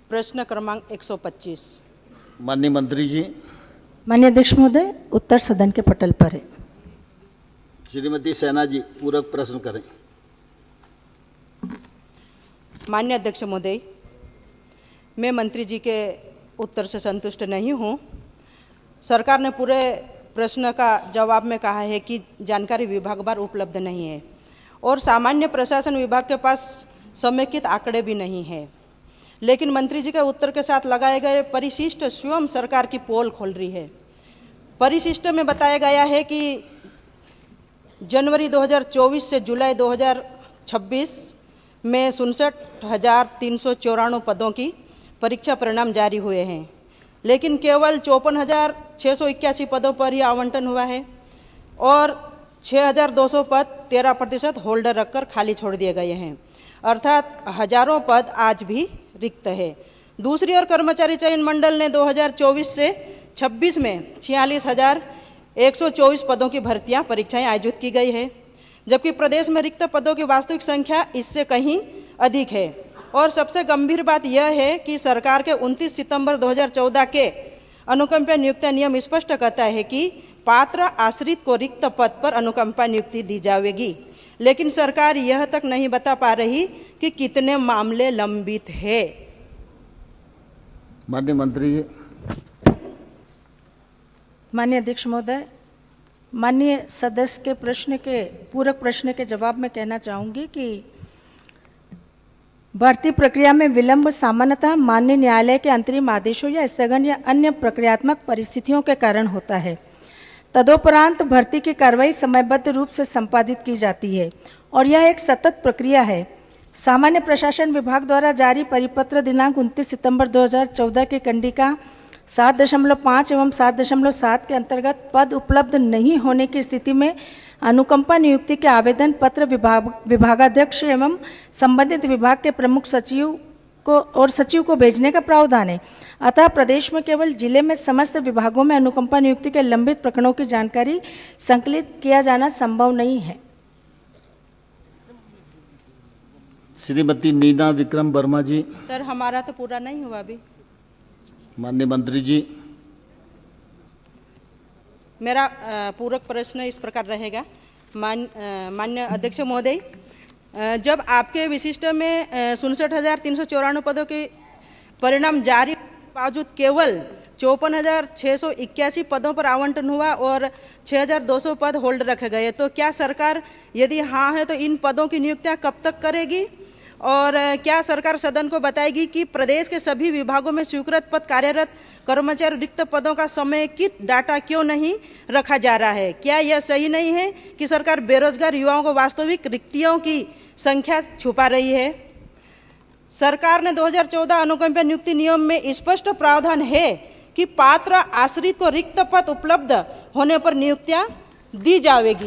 प्रश्न क्रमांक 125। माननीय मंत्री जी। माननीय अध्यक्ष महोदय, उत्तर सदन के पटल पर है। श्रीमती सेना जी पूरक प्रश्न करें। माननीय अध्यक्ष महोदय, मैं मंत्री जी के उत्तर से संतुष्ट नहीं हूँ। सरकार ने पूरे प्रश्न का जवाब में कहा है कि जानकारी विभागवार उपलब्ध नहीं है और सामान्य प्रशासन विभाग के पास समेकित आंकड़े भी नहीं है। लेकिन मंत्री जी के उत्तर के साथ लगाए गए परिशिष्ट स्वयं सरकार की पोल खोल रही है। परिशिष्ट में बताया गया है कि जनवरी 2024 से जुलाई 2026 में 67,394 पदों की परीक्षा परिणाम जारी हुए हैं, लेकिन केवल 54,681 पदों पर ही आवंटन हुआ है और 6,200 पद 13% होल्डर रखकर खाली छोड़ दिए गए हैं, अर्थात हजारों पद आज भी रिक्त है। दूसरी ओर कर्मचारी चयन मंडल ने 2024 से 26 में 46,124 पदों की भर्तियां परीक्षाएं आयोजित की गई है, जबकि प्रदेश में रिक्त पदों की वास्तविक संख्या इससे कहीं अधिक है। और सबसे गंभीर बात यह है कि सरकार के 29 सितंबर 2014 के अनुकंपा नियुक्ति नियम स्पष्ट करता है कि पात्र आश्रित को रिक्त पद पर अनुकंपा नियुक्ति दी जाएगी, लेकिन सरकार यह तक नहीं बता पा रही कि कितने मामले लंबित है। माननीय मंत्री जी। माननीय अध्यक्ष महोदय, माननीय सदस्य के पूरक प्रश्न के जवाब में कहना चाहूंगी कि भर्ती प्रक्रिया में विलंब सामान्यतः माननीय न्यायालय के अंतरिम आदेशों या स्थगन या अन्य प्रक्रियात्मक परिस्थितियों के कारण होता है। तदोपरांत भर्ती की कार्रवाई समयबद्ध रूप से संपादित की जाती है और यह एक सतत प्रक्रिया है। सामान्य प्रशासन विभाग द्वारा जारी परिपत्र दिनांक 29 सितंबर 2014 की कंडिका 7.5 एवं 7.7 के अंतर्गत पद उपलब्ध नहीं होने की स्थिति में अनुकंपा नियुक्ति के आवेदन पत्र विभागाध्यक्ष एवं संबंधित विभाग के प्रमुख सचिव को भेजने का प्रावधान है। अतः प्रदेश में केवल जिले में समस्त विभागों में अनुकंपा नियुक्ति के लंबित प्रकरणों की जानकारी संकलित किया जाना संभव नहीं है। श्रीमती नीना विक्रम वर्मा जी। सर, हमारा तो पूरा नहीं हुआ अभी। माननीय मंत्री जी। मेरा पूरक प्रश्न इस प्रकार रहेगा। माननीय अध्यक्ष महोदय, जब आपके विशिष्ट में 67,394 पदों के परिणाम जारी बावजूद केवल 54,681 पदों पर आवंटन हुआ और 6,200 पद होल्ड रखे गए, तो क्या सरकार, यदि हाँ है तो इन पदों की नियुक्तियां कब तक करेगी? और क्या सरकार सदन को बताएगी कि प्रदेश के सभी विभागों में स्वीकृत पद कार्यरत कर्मचारी रिक्त पदों का समेकित डाटा क्यों नहीं रखा जा रहा है? क्या यह सही नहीं है कि सरकार बेरोजगार युवाओं को वास्तविक रिक्तियों की संख्या छुपा रही है? सरकार ने 2014 अनुकंपा नियुक्ति नियम में स्पष्ट प्रावधान है कि पात्र आश्रित को रिक्त पद उपलब्ध होने पर नियुक्तियां दी जाएगी।